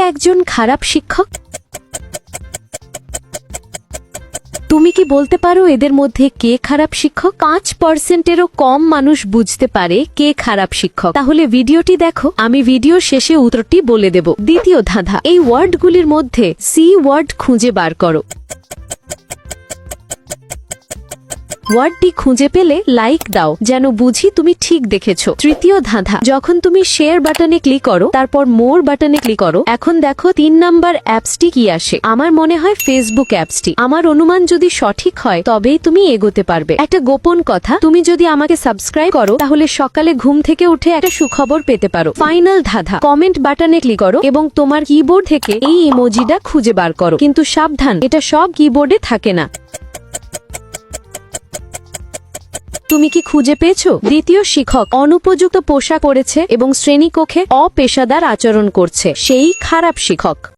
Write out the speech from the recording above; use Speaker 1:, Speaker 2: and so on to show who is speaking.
Speaker 1: একজন খারাপ শিক্ষক? তুমি কি বলতে পারো এদের মধ্যে কে খারাপ শিক্ষক? 5%-এরও কম মানুষ বুঝতে পারে কে খারাপ শিক্ষক। তাহলে ভিডিওটি দেখো, আমি ভিডিও শেষে উত্তরটি বলে দেব। দ্বিতীয় ধাঁধা, এই ওয়ার্ডগুলির মধ্যে সি ওয়ার্ড খুঁজে বার করো। ওয়ার্ডটি খুঁজে পেলে লাইক দাও, যেন বুঝি তুমি ঠিক দেখেছো। তৃতীয় ধাঁধা, যখন তুমি শেয়ার বাটনে ক্লিক করো তারপর মোর বাটনে ক্লিক করো, এখন দেখো 3 নাম্বার অ্যাপসটি কি আসে। আমার মনে হয় ফেসবুক অ্যাপসটি। আমার অনুমান যদি সঠিক হয় তবেই তুমি এগোতে পারবে। একটা গোপন কথা, তুমি যদি আমাকে সাবস্ক্রাইব করো তাহলে সকালে ঘুম থেকে উঠে একটা সুখবর পেতে পারো। ফাইনাল ধাঁধা, কমেন্ট বাটনে ক্লিক করো এবং তোমার কিবোর্ড থেকে এই ইমোজিটা খুঁজে বার করো। কিন্তু সাবধান, এটা সব কিবোর্ডে থাকে না। তুমি কি খুঁজে পেয়েছো? দ্বিতীয় শিক্ষক অনুপযুক্ত পোশাক পরেছে এবং শ্রেণীকক্ষে অপেশাদার আচরণ করছে, সেই খারাপ শিক্ষক।